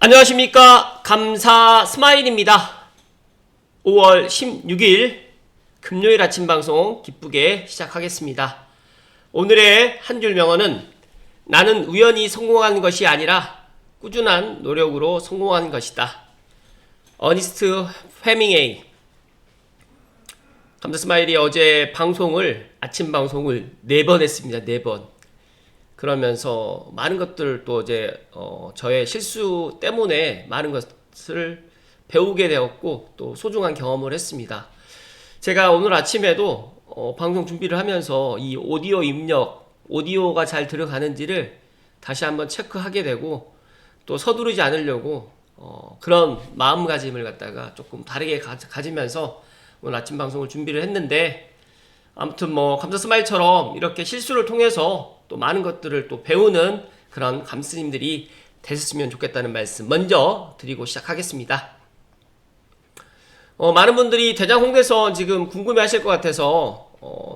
안녕하십니까. 감사 스마일입니다. 5월 16일 금요일 아침 방송 기쁘게 시작하겠습니다. 오늘의 한 줄 명언은 나는 우연히 성공하는 것이 아니라 꾸준한 노력으로 성공하는 것이다. 어니스트 헤밍웨이. 감사 스마일이 어제 아침 방송을 4번 했습니다. 4번. 그러면서 많은 것들을 또 어제 저의 실수 때문에 많은 것을 배우게 되었고 또 소중한 경험을 했습니다. 제가 오늘 아침에도 방송 준비를 하면서 이 오디오 입력, 오디오가 잘 들어가는지를 다시 한번 체크하게 되고 또 서두르지 않으려고 그런 마음가짐을 갖다가 조금 다르게 가지면서 오늘 아침 방송을 준비를 했는데, 아무튼 감사 스마일처럼 이렇게 실수를 통해서 또 많은 것들을 또 배우는 그런 감스님들이 되셨으면 좋겠다는 말씀 먼저 드리고 시작하겠습니다. 많은 분들이 대장 홍대선 지금 궁금해 하실 것 같아서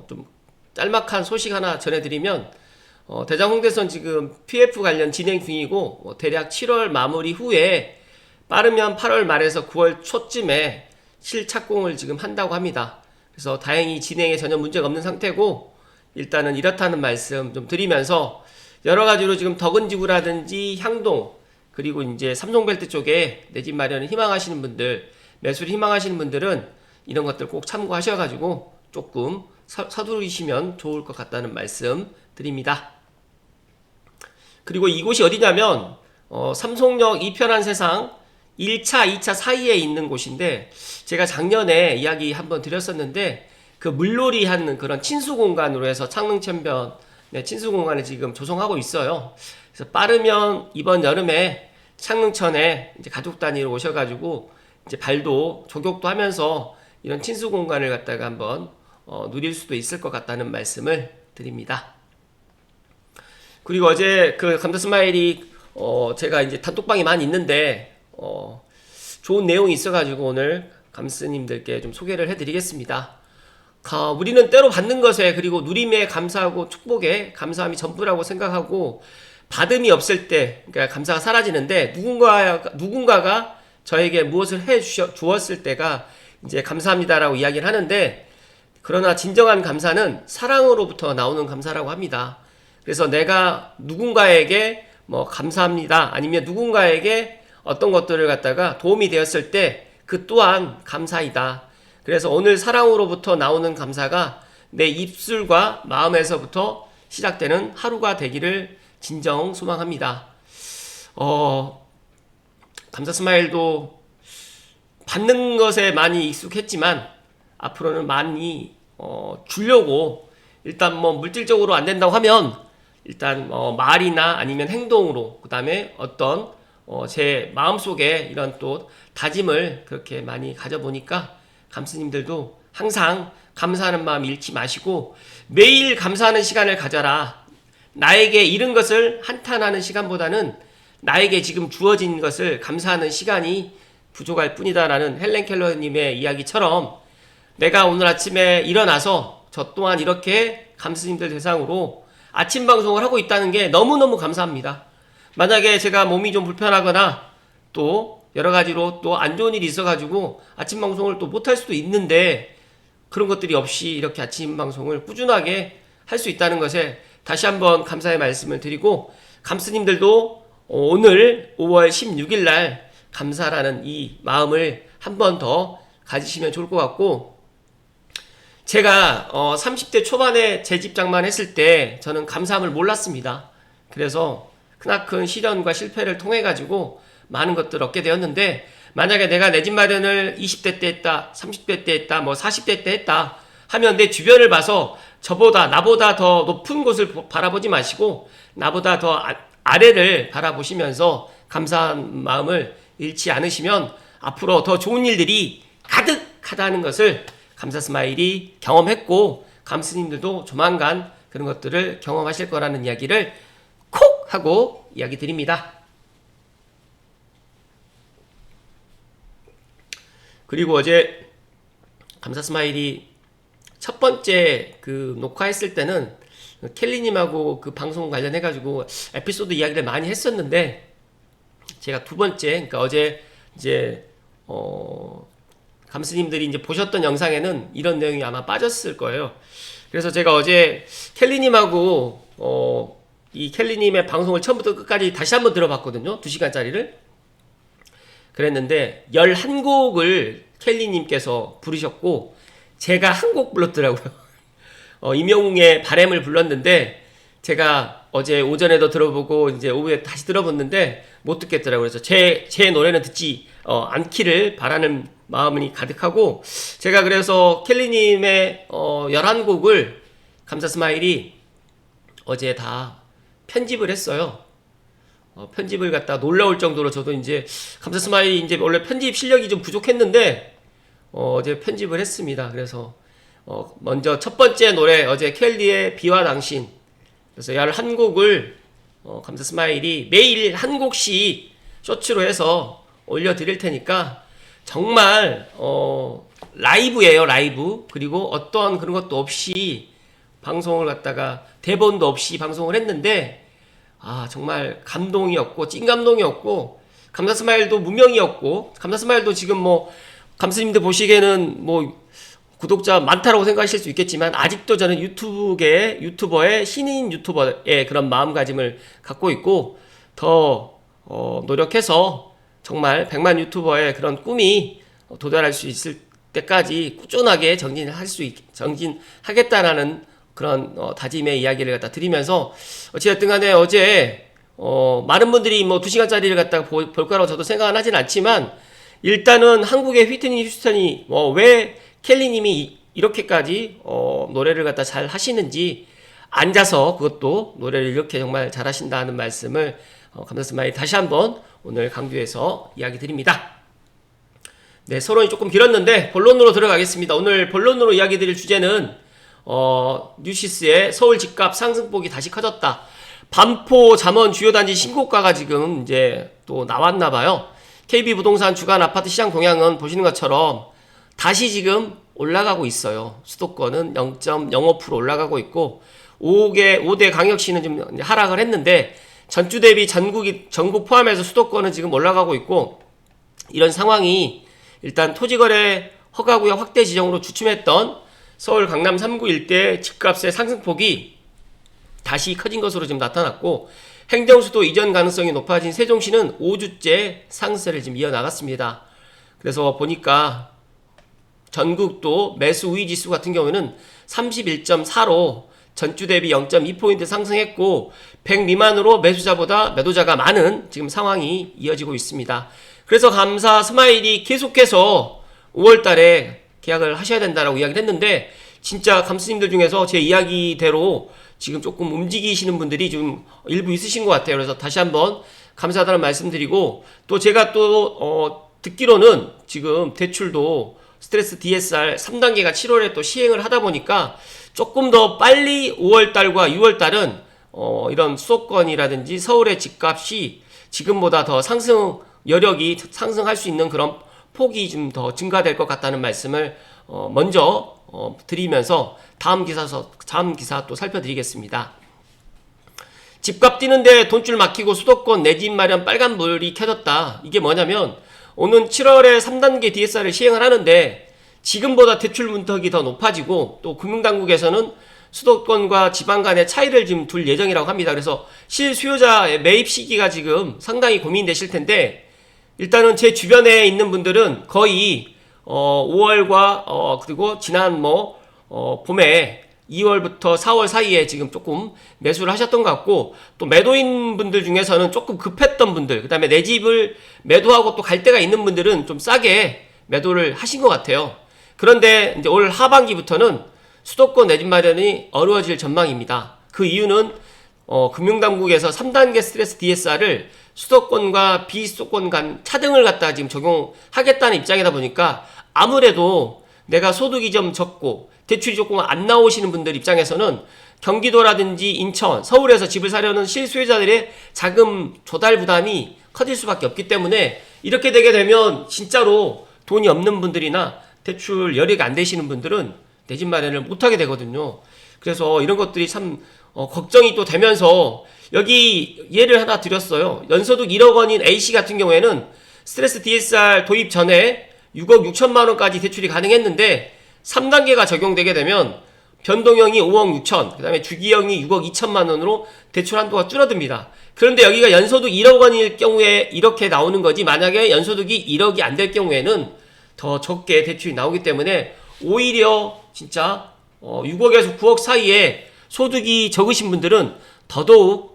좀 짤막한 소식 하나 전해드리면, 대장 홍대선 지금 PF 관련 진행 중이고 대략 7월 마무리 후에 빠르면 8월 말에서 9월 초쯤에 실착공을 지금 한다고 합니다. 그래서 다행히 진행에 전혀 문제가 없는 상태고, 일단은 이렇다는 말씀 좀 드리면서 여러 가지로 지금 덕은지구라든지 향동, 그리고 이제 삼성벨트 쪽에 내 집 마련을 희망하시는 분들, 매수를 희망하시는 분들은 이런 것들 꼭 참고하셔가지고 조금 서두르시면 좋을 것 같다는 말씀 드립니다. 그리고 이곳이 어디냐면 삼성역 이편한 세상 1차, 2차 사이에 있는 곳인데, 제가 작년에 이야기 한번 드렸었는데 그 물놀이 하는 그런 친수공간으로 해서 창릉천변 친수공간을 지금 조성하고 있어요. 그래서 빠르면 이번 여름에 창릉천에 이제 가족 단위로 오셔가지고 이제 발도 조격도 하면서 이런 친수공간을 갖다가 한번 누릴 수도 있을 것 같다는 말씀을 드립니다. 그리고 어제 그 감사 스마일이 제가 이제 단톡방이 많이 있는데 좋은 내용이 있어가지고 오늘 감스님들께 좀 소개를 해드리겠습니다. 우리는 때로 받는 것에, 그리고 누림에 감사하고 축복에 감사함이 전부라고 생각하고, 받음이 없을 때, 그러니까 감사가 사라지는데, 누군가가 저에게 무엇을 해 주었을 때가 이제 감사합니다라고 이야기를 하는데, 그러나 진정한 감사는 사랑으로부터 나오는 감사라고 합니다. 그래서 내가 누군가에게 감사합니다, 아니면 누군가에게 어떤 것들을 갖다가 도움이 되었을 때 그 또한 감사이다. 그래서 오늘 사랑으로부터 나오는 감사가 내 입술과 마음에서부터 시작되는 하루가 되기를 진정 소망합니다. 감사 스마일도 받는 것에 많이 익숙했지만 앞으로는 많이 주려고, 일단 물질적으로 안 된다고 하면 일단 말이나 아니면 행동으로, 그 다음에 어떤 제 마음속에 이런 또 다짐을 그렇게 많이 가져보니까 감스님들도 항상 감사하는 마음 잃지 마시고 매일 감사하는 시간을 가져라. 나에게 잃은 것을 한탄하는 시간보다는 나에게 지금 주어진 것을 감사하는 시간이 부족할 뿐이다라는 헬렌 켈러님의 이야기처럼, 내가 오늘 아침에 일어나서 저 또한 이렇게 감스님들 대상으로 아침 방송을 하고 있다는 게 너무너무 감사합니다. 만약에 제가 몸이 좀 불편하거나 또 여러 가지로 또 안 좋은 일이 있어가지고 아침 방송을 또 못할 수도 있는데, 그런 것들이 없이 이렇게 아침 방송을 꾸준하게 할 수 있다는 것에 다시 한번 감사의 말씀을 드리고, 감스님들도 오늘 5월 16일 날 감사라는 이 마음을 한 번 더 가지시면 좋을 것 같고, 제가 30대 초반에 재집장만 했을 때 저는 감사함을 몰랐습니다. 그래서 크나큰 시련과 실패를 통해 가지고 많은 것들을 얻게 되었는데, 만약에 내가 내 집 마련을 20대 때 했다, 30대 때 했다, 40대 때 했다 하면 내 주변을 봐서 나보다 더 높은 곳을 바라보지 마시고 나보다 더 아래를 바라보시면서 감사한 마음을 잃지 않으시면 앞으로 더 좋은 일들이 가득하다는 것을 감사 스마일이 경험했고, 감스님들도 조만간 그런 것들을 경험하실 거라는 이야기를 콕 하고 이야기 드립니다. 그리고 어제 감사 스마일이 첫 번째 그 녹화했을 때는 켈리님하고 그 방송 관련해가지고 에피소드 이야기를 많이 했었는데, 제가 두 번째, 그러니까 어제 이제 감스님들이 이제 보셨던 영상에는 이런 내용이 아마 빠졌을 거예요. 그래서 제가 어제 켈리님하고 이 켈리님의 방송을 처음부터 끝까지 다시 한번 들어봤거든요. 2시간짜리를. 그랬는데 11곡을 켈리님께서 부르셨고 제가 한 곡 불렀더라고요. 임영웅의 바램을 불렀는데 제가 어제 오전에도 들어보고 이제 오후에 다시 들어봤는데 못 듣겠더라고요. 그래서 제 노래는 듣지 않기를 바라는 마음이 가득하고 제가 그래서 켈리님의 11곡을 감사 스마일이 어제 다 편집을 했어요. 편집을 갖다 놀라울 정도로 저도 이제 감사 스마일이 이제 원래 편집 실력이 좀 부족했는데 어제 편집을 했습니다. 그래서 먼저 첫 번째 노래 어제 켈리의 비와 당신, 그래서 11곡을 감사 스마일이 매일 한 곡씩 쇼츠로 해서 올려드릴 테니까 정말 라이브예요, 라이브. 그리고 어떠한 그런 것도 없이 방송을 갖다가 대본도 없이 방송을 했는데 정말 감동이었고 찐 감동이었고 감사 스마일도 무명이었고 감사 스마일도 지금 뭐 감스님들 보시기에는 뭐 구독자 많다라고 생각하실 수 있겠지만 아직도 저는 유튜버의 신인 유튜버의 그런 마음가짐을 갖고 있고 더 노력해서 정말 100만 유튜버의 그런 꿈이 도달할 수 있을 때까지 꾸준하게 정진하겠다라는 그런 다짐의 이야기를 갖다 드리면서 어찌됐든 간에 어제 많은 분들이 뭐 2시간짜리를 갖다가 볼 거라고 저도 생각은 하진 않지만 일단은 한국의 휘트니 휴스턴이 왜 켈리님이 이렇게까지 노래를 갖다 잘 하시는지 앉아서 그것도 노래를 이렇게 정말 잘 하신다는 말씀을 감사 스마일 다시 한번 오늘 강조해서 이야기 드립니다. 네, 서론이 조금 길었는데 본론으로 들어가겠습니다. 오늘 본론으로 이야기 드릴 주제는 뉴시스의 서울 집값 상승폭이 다시 커졌다. 반포 잠원 주요 단지 신고가가 지금 이제 또 나왔나봐요. KB부동산 주간 아파트 시장 동향은 보시는 것처럼 다시 지금 올라가고 있어요. 수도권은 0.05% 올라가고 있고 5대 광역시는 좀 하락을 했는데 전주 대비 전국 포함해서 수도권은 지금 올라가고 있고 이런 상황이 일단 토지거래 허가구역 확대 지정으로 주춤했던 서울 강남 3구 일대 집값의 상승폭이 다시 커진 것으로 지금 나타났고 행정수도 이전 가능성이 높아진 세종시는 5주째 상승세를 지금 이어나갔습니다. 그래서 보니까 전국도 매수 우위 지수 같은 경우에는 31.4로 전주 대비 0.2포인트 상승했고 100 미만으로 매수자보다 매도자가 많은 지금 상황이 이어지고 있습니다. 그래서 감사 스마일이 계속해서 5월달에 계약을 하셔야 된다라고 이야기를 했는데 진짜 감스님들 중에서 제 이야기대로 지금 조금 움직이시는 분들이 좀 일부 있으신 것 같아요. 그래서 다시 한번 감사하다는 말씀드리고 또 제가 또 듣기로는 지금 대출도 스트레스 DSR 3단계가 7월에 또 시행을 하다 보니까 조금 더 빨리 5월달과 6월달은 이런 수도권이라든지 서울의 집값이 지금보다 더 여력이 상승할 수 있는 그런 폭이 좀 더 증가될 것 같다는 말씀을 먼저 드리면서 다음 기사 또 살펴드리겠습니다. 집값 뛰는데 돈줄 막히고 수도권 내 집 마련 빨간불이 켜졌다. 이게 뭐냐면 오는 7월에 3단계 DSR을 시행을 하는데 지금보다 대출 문턱이 더 높아지고 또 금융당국에서는 수도권과 지방 간의 차이를 지금 둘 예정이라고 합니다. 그래서 실수요자의 매입 시기가 지금 상당히 고민되실 텐데 일단은 제 주변에 있는 분들은 거의 5월과 그리고 지난 봄에 2월부터 4월 사이에 지금 조금 매수를 하셨던 것 같고 또 매도인 분들 중에서는 조금 급했던 분들, 그 다음에 내 집을 매도하고 또 갈 데가 있는 분들은 좀 싸게 매도를 하신 것 같아요. 그런데 이제 올 하반기부터는 수도권 내 집 마련이 어려워질 전망입니다. 그 이유는 금융당국에서 3단계 스트레스 DSR을 수도권과 비수도권 간 차등을 갖다 지금 적용하겠다는 입장이다 보니까 아무래도 내가 소득이 좀 적고 대출이 조금 안 나오시는 분들 입장에서는 경기도라든지 인천, 서울에서 집을 사려는 실수요자들의 자금 조달 부담이 커질 수밖에 없기 때문에 이렇게 되게 되면 진짜로 돈이 없는 분들이나 대출 여력이 안 되시는 분들은 내 집 마련을 못하게 되거든요. 그래서 이런 것들이 참 걱정이 또 되면서 여기 예를 하나 드렸어요. 연소득 1억 원인 A씨 같은 경우에는 스트레스 DSR 도입 전에 6억 6천만 원까지 대출이 가능했는데 3단계가 적용되게 되면 변동형이 5억 6천, 그 다음에 주기형이 6억 2천만 원으로 대출 한도가 줄어듭니다. 그런데 여기가 연소득 1억 원일 경우에 이렇게 나오는 거지, 만약에 연소득이 1억이 안 될 경우에는 더 적게 대출이 나오기 때문에 오히려 진짜 6억에서 9억 사이에 소득이 적으신 분들은 더더욱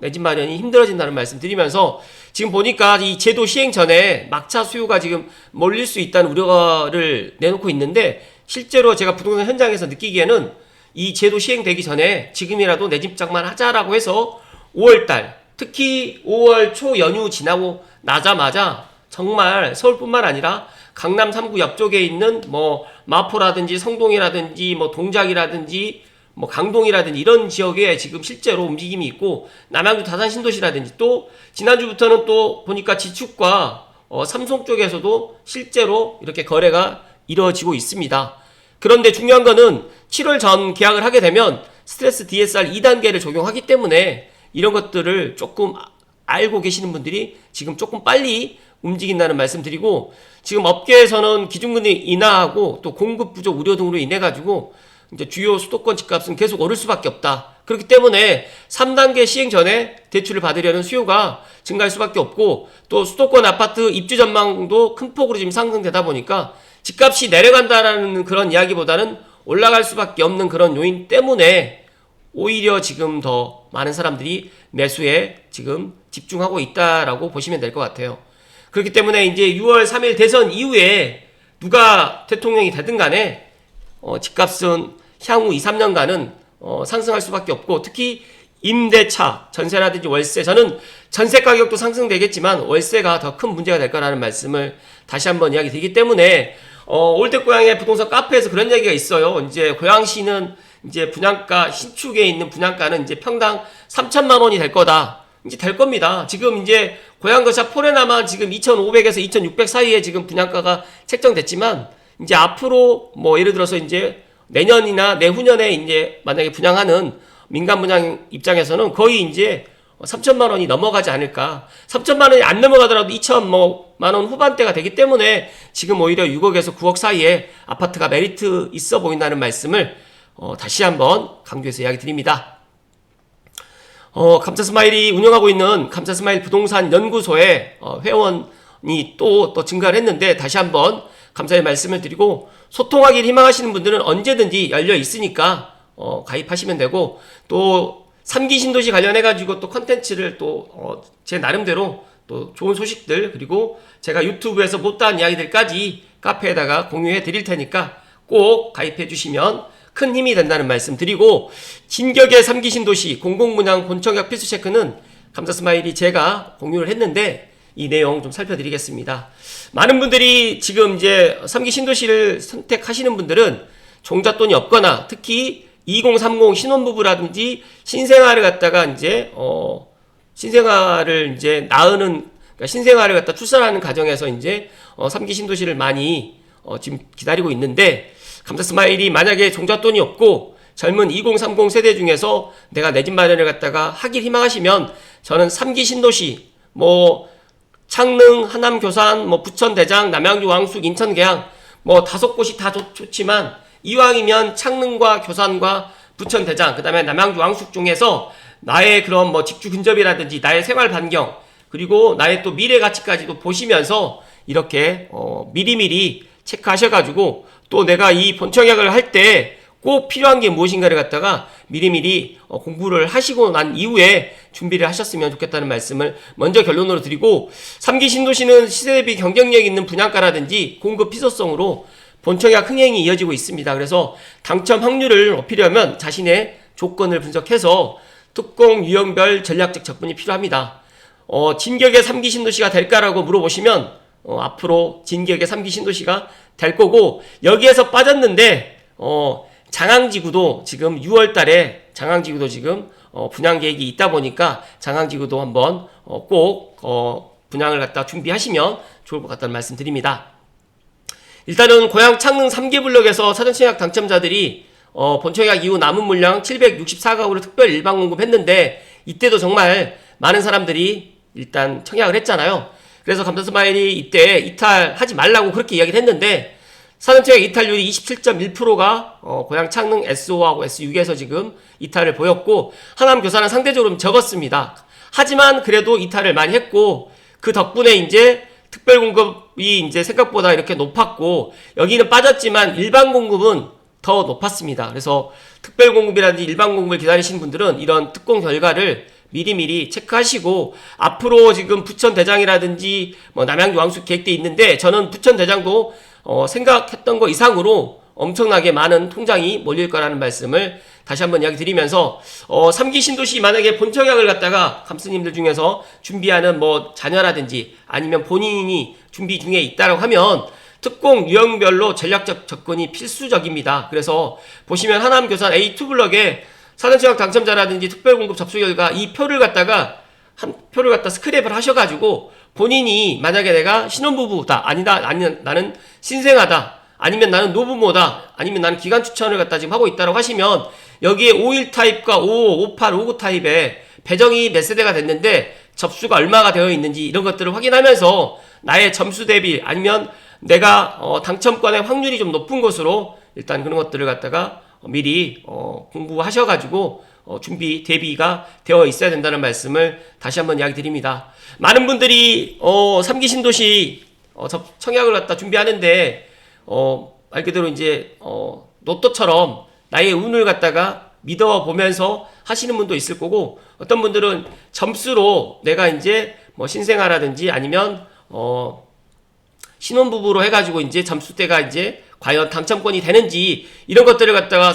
내 집 마련이 힘들어진다는 말씀 드리면서, 지금 보니까 이 제도 시행 전에 막차 수요가 지금 몰릴 수 있다는 우려를 내놓고 있는데, 실제로 제가 부동산 현장에서 느끼기에는 이 제도 시행되기 전에 지금이라도 내 집장만 하자라고 해서 5월달, 특히 5월 초 연휴 지나고 나자마자 정말 서울뿐만 아니라 강남 3구 옆쪽에 있는 뭐 마포라든지 성동이라든지 뭐 동작이라든지 뭐 강동이라든지 이런 지역에 지금 실제로 움직임이 있고, 남양주 다산 신도시라든지, 또 지난주부터는 또 보니까 지축과 삼성 쪽에서도 실제로 이렇게 거래가 이루어지고 있습니다. 그런데 중요한 거는 7월 전 계약을 하게 되면 스트레스 DSR 2단계를 적용하기 때문에 이런 것들을 조금 알고 계시는 분들이 지금 조금 빨리 움직인다는 말씀 드리고, 지금 업계에서는 기준금리 인하하고 또 공급 부족 우려 등으로 인해 가지고 이제 주요 수도권 집값은 계속 오를 수밖에 없다. 그렇기 때문에 3단계 시행 전에 대출을 받으려는 수요가 증가할 수밖에 없고, 또 수도권 아파트 입주 전망도 큰 폭으로 지금 상승되다 보니까 집값이 내려간다라는 그런 이야기보다는 올라갈 수밖에 없는 그런 요인 때문에 오히려 지금 더 많은 사람들이 매수에 지금 집중하고 있다라고 보시면 될 것 같아요. 그렇기 때문에 이제 6월 3일 대선 이후에 누가 대통령이 되든 간에 집값은 향후 2, 3년간은 상승할 수밖에 없고, 특히 임대차, 전세라든지 월세, 저는 전세 가격도 상승되겠지만 월세가 더 큰 문제가 될 거라는 말씀을 다시 한번 이야기 드리기 때문에, 올댓고양의 부동산 카페에서 그런 얘기가 있어요. 이제 고양시는 이제 분양가, 신축에 있는 분양가는 이제 평당 3천만 원이 될 거다. 이제 될 겁니다. 지금 이제 고양거샵 포레나만 지금 2,500에서 2,600 사이에 지금 분양가가 책정됐지만, 이제 앞으로 뭐 예를 들어서 이제 내년이나 내후년에 이제 만약에 분양하는 민간 분양 입장에서는 거의 이제 3천만 원이 넘어가지 않을까. 3천만 원이 안 넘어가더라도 2천만 원 후반대가 되기 때문에 지금 오히려 6억에서 9억 사이에 아파트가 메리트 있어 보인다는 말씀을 다시 한번 강조해서 이야기 드립니다. 감사스마일이 운영하고 있는 감사스마일 부동산 연구소에 회원이 또 증가를 했는데, 다시 한번 감사의 말씀을 드리고, 소통하기를 희망하시는 분들은 언제든지 열려 있으니까 가입하시면 되고, 또 3기 신도시 관련해가지고 또 컨텐츠를 또 제 나름대로 또 좋은 소식들, 그리고 제가 유튜브에서 못다한 이야기들까지 카페에다가 공유해 드릴 테니까 꼭 가입해 주시면 큰 힘이 된다는 말씀 드리고, 진격의 3기 신도시 공공분양 본청약 필수 체크는 감사스마일이 제가 공유를 했는데 이 내용 좀 살펴드리겠습니다. 많은 분들이 지금 이제 3기 신도시를 선택하시는 분들은 종잣돈이 없거나, 특히 2030 신혼부부라든지 신생아를 갖다가 이제 신생아를 이제 낳는, 그러니까 신생아를 갖다 출산하는 가정에서 이제 3기 신도시를 많이 지금 기다리고 있는데, 감사스마일이 만약에 종잣돈이 없고 젊은 2030 세대 중에서 내가 내 집 마련을 갖다가 하길 희망하시면, 저는 3기 신도시 뭐 창릉, 하남, 교산, 뭐 부천, 대장, 남양주, 왕숙, 인천, 계양 뭐 5곳이 다 좋지만, 이왕이면 창릉과 교산과 부천, 대장, 그 다음에 남양주, 왕숙 중에서 나의 그런 뭐 직주 근접이라든지 나의 생활 반경, 그리고 나의 또 미래 가치까지도 보시면서 이렇게 미리미리 체크하셔가지고, 또 내가 이 본청약을 할 때 꼭 필요한 게 무엇인가를 갖다가 미리미리 공부를 하시고 난 이후에 준비를 하셨으면 좋겠다는 말씀을 먼저 결론으로 드리고, 3기 신도시는 시세 대비 경쟁력 있는 분양가라든지 공급 희소성으로 본청약 흥행이 이어지고 있습니다. 그래서 당첨 확률을 높이려면 자신의 조건을 분석해서 특공 유형별 전략적 접근이 필요합니다. 진격의 3기 신도시가 될까라고 물어보시면 앞으로 진격의 3기 신도시가 될 거고, 여기에서 빠졌는데 장항지구도 지금 6월 달에 장항지구도 지금 분양 계획이 있다 보니까 장항지구도 한번 꼭 분양을 갖다 준비하시면 좋을 것 같다는 말씀 드립니다. 일단은 고양 창릉 3개 블록에서 사전청약 당첨자들이 본청약 이후 남은 물량 764가구를 특별 일반 공급했는데, 이때도 정말 많은 사람들이 일단 청약을 했잖아요. 그래서 감사스마일이 이때 이탈하지 말라고 그렇게 이야기를 했는데 사전청약 이탈률이 27.1%가 고양 창릉 S5하고 S6에서 지금 이탈을 보였고 하남교사는 상대적으로 좀 적었습니다. 하지만 그래도 이탈을 많이 했고 그 덕분에 이제 특별 공급이 이제 생각보다 이렇게 높았고 여기는 빠졌지만 일반 공급은 더 높았습니다. 그래서 특별 공급이라든지 일반 공급을 기다리시는 분들은 이런 특공 결과를 미리미리 체크하시고 앞으로 지금 부천대장이라든지 뭐 남양주 왕숙 계획돼 있는데 저는 부천대장도 생각했던 거 이상으로 엄청나게 많은 통장이 몰릴 거라는 말씀을 다시 한번 이야기 드리면서 3기 신도시 만약에 본청약을 갖다가 감스님들 중에서 준비하는 뭐 자녀라든지 아니면 본인이 준비 중에 있다라고 하면 특공 유형별로 전략적 접근이 필수적입니다. 그래서 보시면 하남교산 A2블럭에 사전청약 당첨자라든지 특별공급 접수 결과 이 표를 갖다가 한 표를 갖다 스크랩을 하셔가지고 본인이 만약에 내가 신혼부부다 아니다 아니면 나는 신생아다 아니면 나는 노부모다 아니면 나는 기간 추천을 갖다 지금 하고 있다고 하시면 여기에 51 타입과 55, 58, 59 타입에 배정이 몇 세대가 됐는데 접수가 얼마가 되어 있는지 이런 것들을 확인하면서 나의 점수 대비 아니면 내가 당첨권의 확률이 좀 높은 것으로 일단 그런 것들을 갖다가 미리 공부하셔가지고 준비 대비가 되어 있어야 된다는 말씀을 다시 한번 이야기 드립니다. 많은 분들이 3기 신도시 청약을 갖다 준비하는데 말 그대로 이제 로또처럼 나의 운을 갖다가 믿어보면서 하시는 분도 있을 거고 어떤 분들은 점수로 내가 이제 뭐 신생아라든지 아니면 신혼부부로 해가지고 이제 점수대가 이제 과연 당첨권이 되는지 이런 것들을 갖다가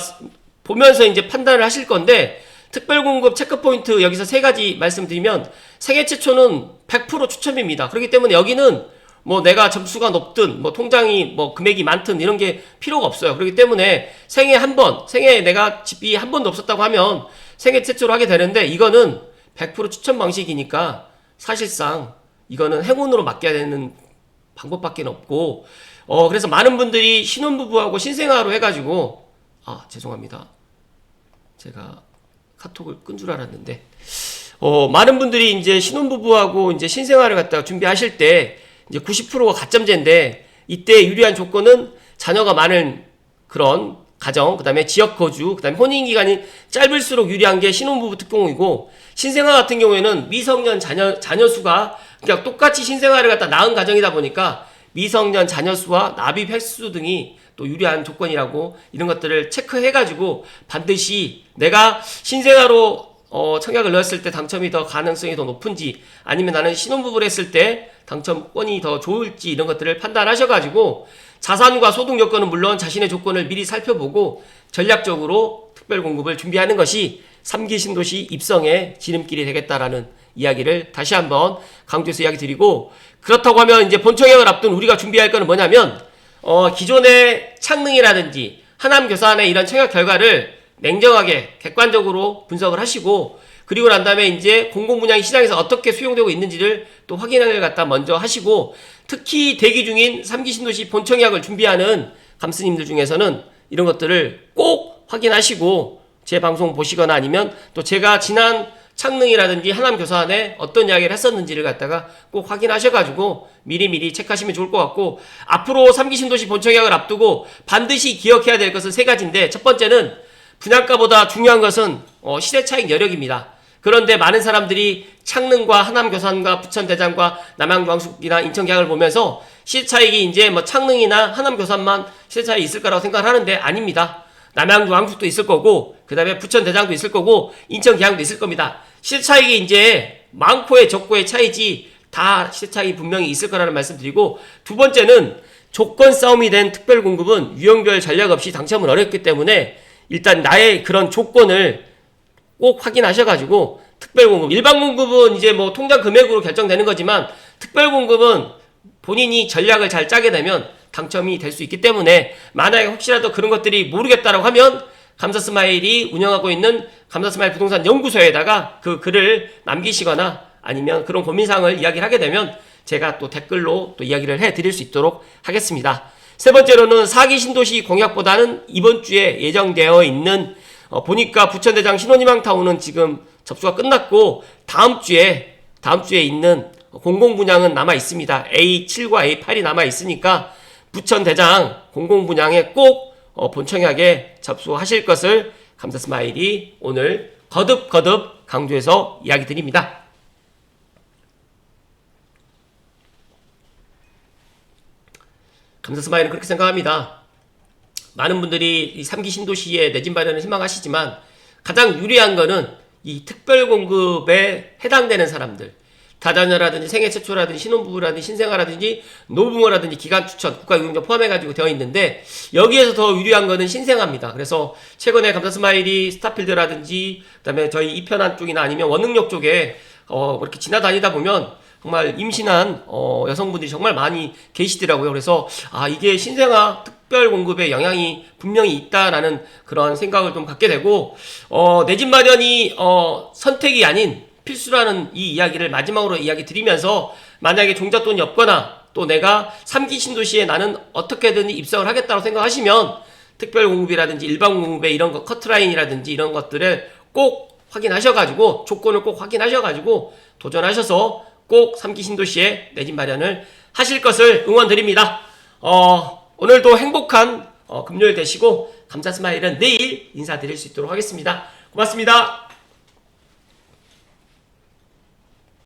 보면서 이제 판단을 하실 건데 특별공급 체크포인트 여기서 세 가지 말씀드리면 생애 최초는 100% 추첨입니다. 그렇기 때문에 여기는 뭐 내가 점수가 높든 뭐 통장이 뭐 금액이 많든 이런 게 필요가 없어요. 그렇기 때문에 생애 한 번, 생애에 내가 집이 한 번도 없었다고 하면 생애 최초로 하게 되는데 이거는 100% 추첨 방식이니까 사실상 이거는 행운으로 맡겨야 되는 방법밖에 없고 그래서 많은 분들이 신혼부부하고 신생아로 해가지고 죄송합니다. 제가 카톡을 끈 줄 알았는데 많은 분들이 이제 신혼부부하고 이제 신생아를 갖다가 준비하실 때 이제 90%가 가점제인데 이때 유리한 조건은 자녀가 많은 그런 가정, 그 다음에 지역 거주, 그 다음에 혼인기간이 짧을수록 유리한 게 신혼부부 특공이고 신생아 같은 경우에는 미성년 자녀 수가 그냥 똑같이 신생아를 갖다 낳은 가정이다 보니까 미성년 자녀 수와 납입 횟수 등이 또 유리한 조건이라고 이런 것들을 체크해가지고 반드시 내가 신생아로 청약을 넣었을 때 당첨이 더 가능성이 더 높은지 아니면 나는 신혼부부를 했을 때 당첨권이 더 좋을지 이런 것들을 판단하셔가지고 자산과 소득 여건은 물론 자신의 조건을 미리 살펴보고 전략적으로 특별공급을 준비하는 것이 3기 신도시 입성의 지름길이 되겠다라는 이야기를 다시 한번 강조해서 이야기 드리고 그렇다고 하면 이제 본청약을 앞둔 우리가 준비할 거는 뭐냐면 기존의 창능이라든지 하남교산의 이런 청약 결과를 냉정하게 객관적으로 분석을 하시고 그리고 난 다음에 이제 공공분양 시장에서 어떻게 수용되고 있는지를 또 확인을 갖다 먼저 하시고 특히 대기 중인 3기 신도시 본청약을 준비하는 감스님들 중에서는 이런 것들을 꼭 확인하시고 제 방송 보시거나 아니면 또 제가 지난 창능이라든지 하남교산에 어떤 이야기를 했었는지를 갖다가 꼭 확인하셔가지고 미리미리 체크하시면 좋을 것 같고 앞으로 3기 신도시 본청약을 앞두고 반드시 기억해야 될 것은 세 가지인데 첫 번째는 분양가보다 중요한 것은 시세차익 여력입니다. 그런데 많은 사람들이 창능과 하남교산과 부천대장과 남양주왕숙이나 인천계약을 보면서 시세차익이 이제 뭐 창능이나 하남교산만 시세차익이 있을 거라고 생각을 하는데 아닙니다. 남양주왕숙도 있을 거고 그 다음에 부천대장도 있을 거고 인천계약도 있을 겁니다. 시세차익이 이제 많고의 적고의 차이지 다 시세차익이 분명히 있을 거라는 말씀드리고 두 번째는 조건 싸움이 된 특별공급은 유형별 전략 없이 당첨은 어렵기 때문에 일단 나의 그런 조건을 꼭 확인하셔가지고 특별공급, 일반공급은 이제 뭐 통장 금액으로 결정되는 거지만 특별공급은 본인이 전략을 잘 짜게 되면 당첨이 될 수 있기 때문에 만약에 혹시라도 그런 것들이 모르겠다라고 하면 감사스마일이 운영하고 있는 감사스마일 부동산 연구소에다가 그 글을 남기시거나 아니면 그런 고민사항을 이야기를 하게 되면 제가 또 댓글로 또 이야기를 해드릴 수 있도록 하겠습니다. 세 번째로는 4기 신도시 공약보다는 이번 주에 예정되어 있는 보니까 부천대장 신혼희망타운은 지금 접수가 끝났고 다음 주에 있는 공공분양은 남아 있습니다. A7과 A8이 남아 있으니까 부천 대장 공공분양에 꼭 본청약에 접수하실 것을 감사스마일이 오늘 거듭 강조해서 이야기 드립니다. 감사스마일은 그렇게 생각합니다. 많은 분들이 이 3기 신도시의 내집 마련을 희망하시지만 가장 유리한 거는 이 특별공급에 해당되는 사람들, 다자녀라든지 생애 최초라든지 신혼부부라든지 신생아라든지 노부모라든지 기간 추천, 국가유공자 포함해가지고 되어 있는데 여기에서 더 유리한 거는 신생아입니다. 그래서 최근에 감사스마일이 스타필드라든지 그다음에 저희 이편한 쪽이나 아니면 원흥역 쪽에 이렇게 지나다니다 보면 정말 임신한 여성분들이 정말 많이 계시더라고요. 그래서 이게 신생아 특별 공급에 영향이 분명히 있다라는 그런 생각을 좀 갖게 되고 내 집 마련이 선택이 아닌 필수라는 이 이야기를 마지막으로 이야기 드리면서 만약에 종잣돈이 없거나 또 내가 3기 신도시에 나는 어떻게든 입성을 하겠다고 생각하시면 특별 공급이라든지 일반 공급의 이런 거 커트라인이라든지 이런 것들을 꼭 확인하셔가지고 조건을 꼭 확인하셔가지고 도전하셔서 꼭 3기 신도시에 내 집 마련을 하실 것을 응원드립니다. 오늘도 행복한 금요일 되시고 감사스마일은 내일 인사드릴 수 있도록 하겠습니다. 고맙습니다.